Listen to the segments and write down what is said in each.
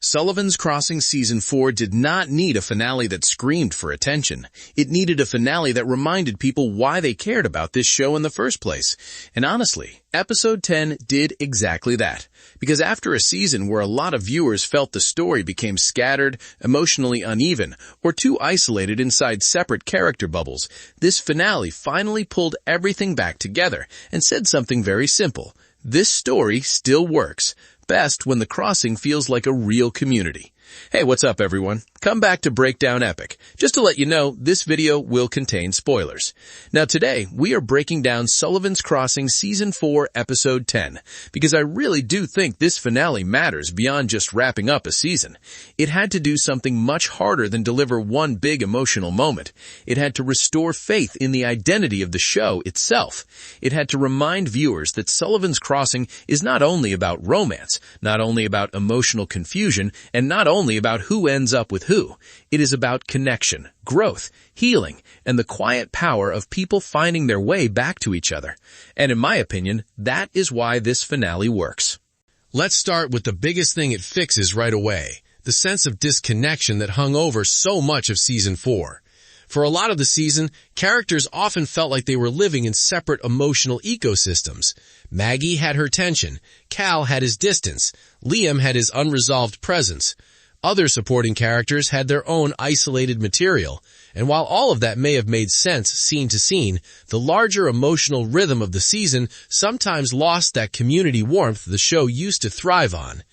Sullivan's Crossing Season 4 did not need a finale that screamed for attention. It needed a finale that reminded people why they cared about this show in the first place. And honestly, Episode 10 did exactly that. Because after a season where a lot of viewers felt the story became scattered, emotionally uneven, or too isolated inside separate character bubbles, this finale finally pulled everything back together and said something very simple. This story still works. Best when the crossing feels like a real community. Hey, what's up everyone? Come back to Breakdown Epic. Just to let you know, this video will contain spoilers. Now today, we are breaking down Sullivan's Crossing Season 4, Episode 10, because I really do think this finale matters beyond just wrapping up a season. It had to do something much harder than deliver one big emotional moment. It had to restore faith in the identity of the show itself. It had to remind viewers that Sullivan's Crossing is not only about romance, not only about emotional confusion, and not only about who ends up with who. It is about connection, growth, healing, and the quiet power of people finding their way back to each other. And in my opinion, that is why this finale works. Let's start with the biggest thing it fixes right away, the sense of disconnection that hung over so much of Season 4. For a lot of the season, characters often felt like they were living in separate emotional ecosystems. Maggie had her tension, Cal had his distance, Liam had his unresolved presence. Other supporting characters had their own isolated material, and while all of that may have made sense scene to scene, the larger emotional rhythm of the season sometimes lost that community warmth the show used to thrive on.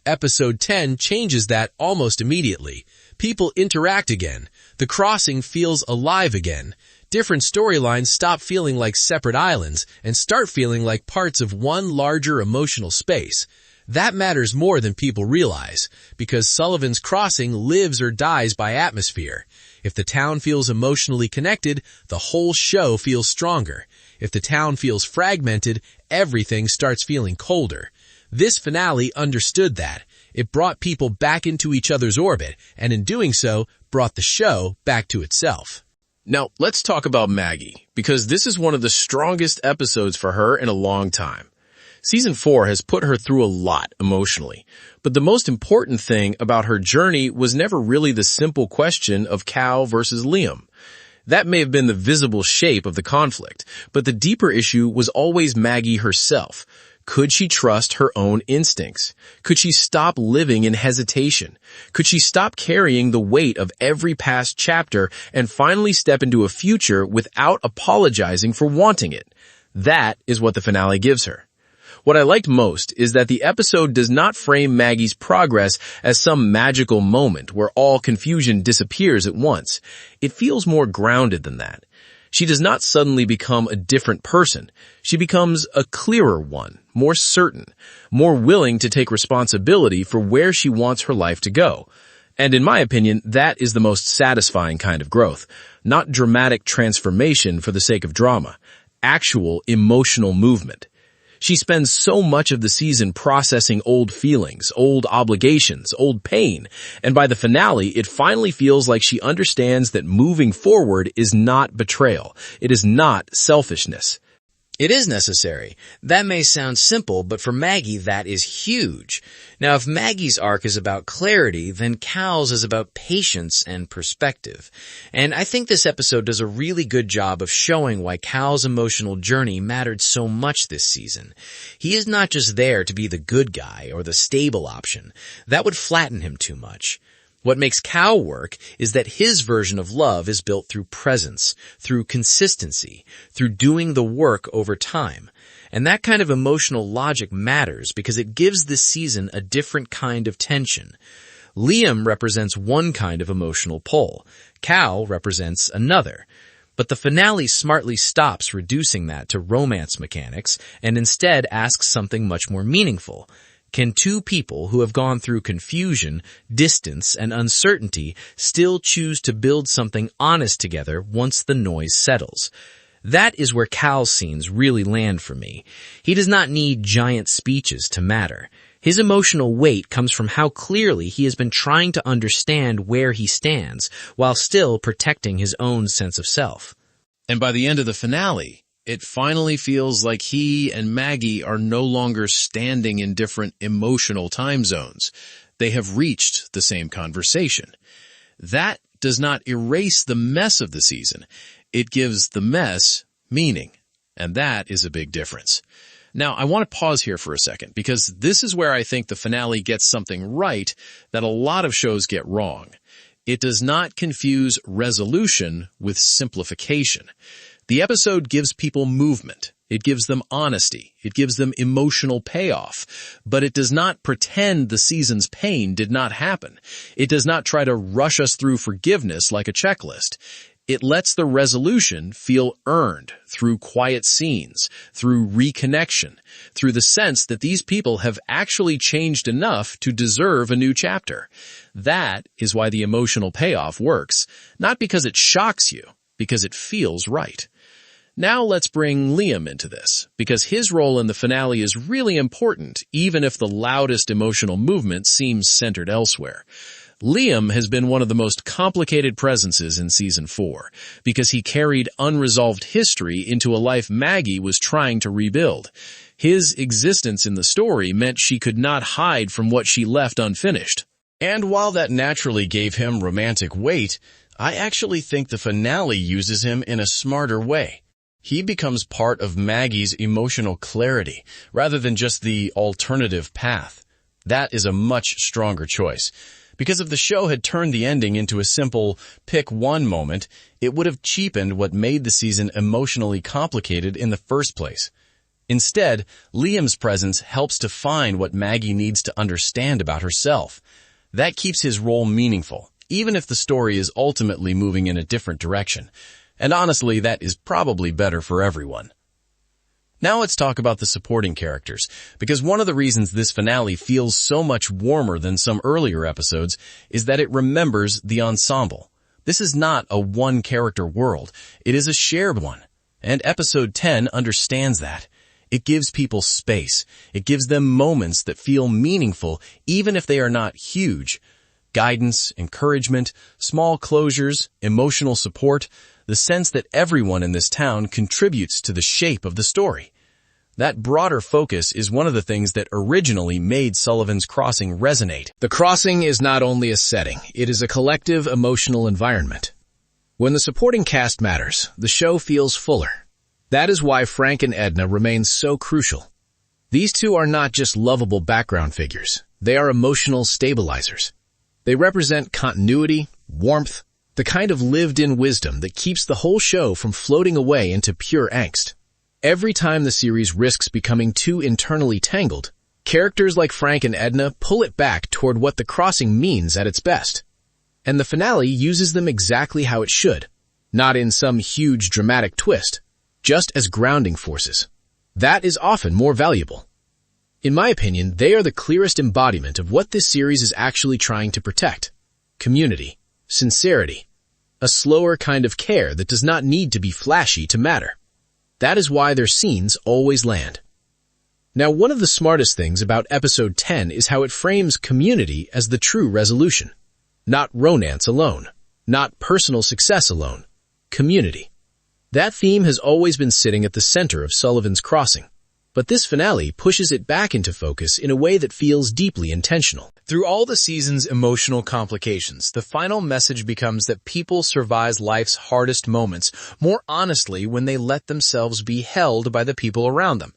Episode 10 changes that almost immediately. People interact again. The crossing feels alive again. Different storylines stop feeling like separate islands and start feeling like parts of one larger emotional space. That matters more than people realize, because Sullivan's Crossing lives or dies by atmosphere. If the town feels emotionally connected, the whole show feels stronger. If the town feels fragmented, everything starts feeling colder. This finale understood that. It brought people back into each other's orbit, and in doing so, brought the show back to itself. Now, let's talk about Maggie, because this is one of the strongest episodes for her in a long time. Season 4 has put her through a lot emotionally, but the most important thing about her journey was never really the simple question of Cal versus Liam. That may have been the visible shape of the conflict, but the deeper issue was always Maggie herself. Could she trust her own instincts? Could she stop living in hesitation? Could she stop carrying the weight of every past chapter and finally step into a future without apologizing for wanting it? That is what the finale gives her. What I liked most is that the episode does not frame Maggie's progress as some magical moment where all confusion disappears at once. It feels more grounded than that. She does not suddenly become a different person. She becomes a clearer one, more certain, more willing to take responsibility for where she wants her life to go. And in my opinion, that is the most satisfying kind of growth. Not dramatic transformation for the sake of drama. Actual emotional movement. She spends so much of the season processing old feelings, old obligations, old pain, and by the finale, it finally feels like she understands that moving forward is not betrayal. It is not selfishness. It is necessary. That may sound simple, but for Maggie, that is huge. Now, if Maggie's arc is about clarity, then Cal's is about patience and perspective. And I think this episode does a really good job of showing why Cal's emotional journey mattered so much this season. He is not just there to be the good guy or the stable option. That would flatten him too much. What makes Cal work is that his version of love is built through presence, through consistency, through doing the work over time. And that kind of emotional logic matters because it gives this season a different kind of tension. Liam represents one kind of emotional pull. Cal represents another. But the finale smartly stops reducing that to romance mechanics and instead asks something much more meaningful. Can two people who have gone through confusion, distance, and uncertainty still choose to build something honest together once the noise settles? That is where Cal's scenes really land for me. He does not need giant speeches to matter. His emotional weight comes from how clearly he has been trying to understand where he stands, while still protecting his own sense of self. And by the end of the finale, it finally feels like he and Maggie are no longer standing in different emotional time zones. they have reached the same conversation. That does not erase the mess of the season. It gives the mess meaning, and that is a big difference. Now, I want to pause here for a second, because this is where I think the finale gets something right that a lot of shows get wrong. It does not confuse resolution with simplification. The episode gives people movement. It gives them honesty. It gives them emotional payoff. But it does not pretend the season's pain did not happen. It does not try to rush us through forgiveness like a checklist. It lets the resolution feel earned through quiet scenes, through reconnection, through the sense that these people have actually changed enough to deserve a new chapter. That is why the emotional payoff works, not because it shocks you, because it feels right. Now let's bring Liam into this, because his role in the finale is really important, even if the loudest emotional movement seems centered elsewhere. Liam has been one of the most complicated presences in Season 4, because he carried unresolved history into a life Maggie was trying to rebuild. His existence in the story meant she could not hide from what she left unfinished. And while that naturally gave him romantic weight, I actually think the finale uses him in a smarter way. He becomes part of Maggie's emotional clarity, rather than just the alternative path. That is a much stronger choice. Because if the show had turned the ending into a simple pick one moment, it would have cheapened what made the season emotionally complicated in the first place. Instead, Liam's presence helps define what Maggie needs to understand about herself. That keeps his role meaningful, even if the story is ultimately moving in a different direction. And honestly, that is probably better for everyone. Now let's talk about the supporting characters, because one of the reasons this finale feels so much warmer than some earlier episodes is that it remembers the ensemble. This is not a one-character world. It is a shared one. And episode 10 understands that. It gives people space. It gives them moments that feel meaningful, even if they are not huge. Guidance, encouragement, small closures, emotional support, the sense that everyone in this town contributes to the shape of the story. That broader focus is one of the things that originally made Sullivan's Crossing resonate. The Crossing is not only a setting, it is a collective emotional environment. When the supporting cast matters, the show feels fuller. That is why Frank and Edna remain so crucial. These two are not just lovable background figures. They are emotional stabilizers. They represent continuity, warmth, the kind of lived-in wisdom that keeps the whole show from floating away into pure angst. Every time the series risks becoming too internally tangled, characters like Frank and Edna pull it back toward what the Crossing means at its best. And the finale uses them exactly how it should, not in some huge dramatic twist, just as grounding forces. That is often more valuable. In my opinion, they are the clearest embodiment of what this series is actually trying to protect. Community. Sincerity. A slower kind of care that does not need to be flashy to matter. That is why their scenes always land. Now, one of the smartest things about episode 10 is how it frames community as the true resolution. Not romance alone. Not personal success alone. Community. That theme has always been sitting at the center of Sullivan's Crossing. But this finale pushes it back into focus in a way that feels deeply intentional. Through all the season's emotional complications, the final message becomes that people survive life's hardest moments more honestly when they let themselves be held by the people around them.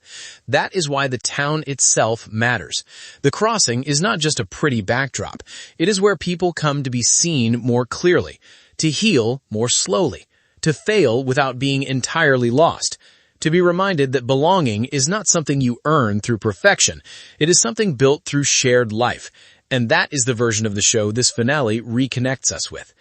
That is why the town itself matters. The Crossing is not just a pretty backdrop. It is where people come to be seen more clearly, to heal more slowly, to fail without being entirely lost. To be reminded that belonging is not something you earn through perfection. It is something built through shared life. And that is the version of the show this finale reconnects us with.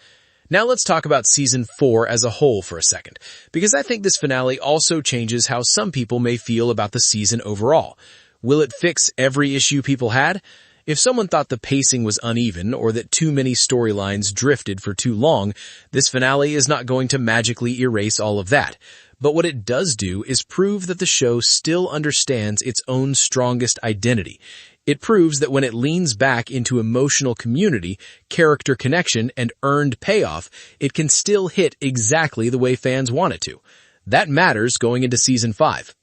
Now let's talk about Season 4 as a whole for a second, because I think this finale also changes how some people may feel about the season overall. Will it fix every issue people had? If someone thought the pacing was uneven or that too many storylines drifted for too long, this finale is not going to magically erase all of that. But what it does do is prove that the show still understands its own strongest identity. It proves that when it leans back into emotional community, character connection, and earned payoff, it can still hit exactly the way fans want it to. That matters going into Season 5.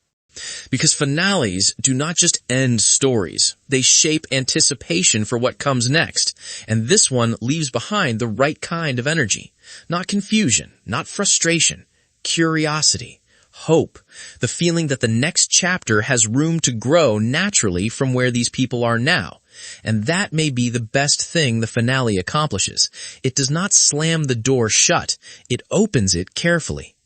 Because finales do not just end stories. They shape anticipation for what comes next. And this one leaves behind the right kind of energy. Not confusion, not frustration, curiosity, hope, the feeling that the next chapter has room to grow naturally from where these people are now. And that may be the best thing the finale accomplishes. It does not slam the door shut. It opens it carefully.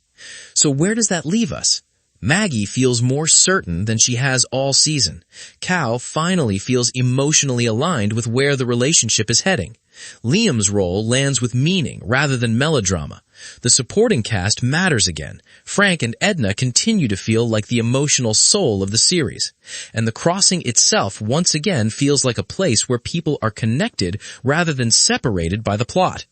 So where does that leave us? Maggie feels more certain than she has all season. Cal finally feels emotionally aligned with where the relationship is heading. Liam's role lands with meaning rather than melodrama. The supporting cast matters again. Frank and Edna continue to feel like the emotional soul of the series. And the crossing itself once again feels like a place where people are connected rather than separated by the plot.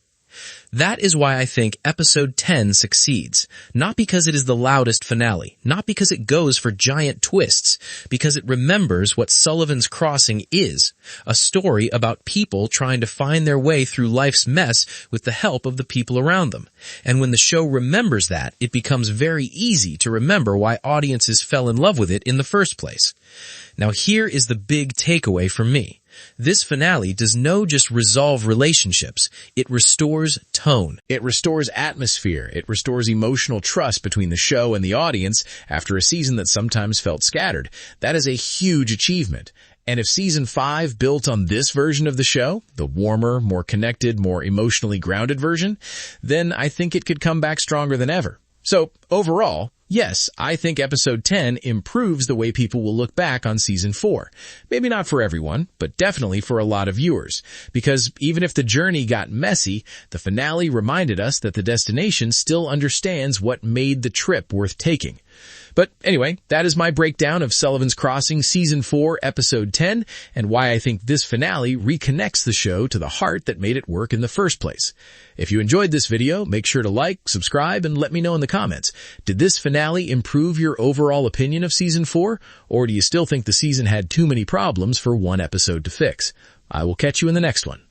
That is why I think episode 10 succeeds. Not because it is the loudest finale, not because it goes for giant twists, because it remembers what Sullivan's Crossing is, a story about people trying to find their way through life's mess with the help of the people around them. And when the show remembers that, it becomes very easy to remember why audiences fell in love with it in the first place. Now here is the big takeaway for me. This finale does no just resolve relationships, it restores tone. It restores atmosphere. It restores emotional trust between the show and the audience after a season that sometimes felt scattered. That is a huge achievement. And if season 5 built on this version of the show, the warmer, more connected, more emotionally grounded version, then I think it could come back stronger than ever. So overall, yes, I think episode 10 improves the way people will look back on season 4. Maybe not for everyone, but definitely for a lot of viewers. Because even if the journey got messy, the finale reminded us that the destination still understands what made the trip worth taking. But anyway, that is my breakdown of Sullivan's Crossing Season 4, Episode 10, and why I think this finale reconnects the show to the heart that made it work in the first place. If you enjoyed this video, make sure to like, subscribe, and let me know in the comments. Did this finale improve your overall opinion of Season 4, or do you still think the season had too many problems for one episode to fix? I will catch you in the next one.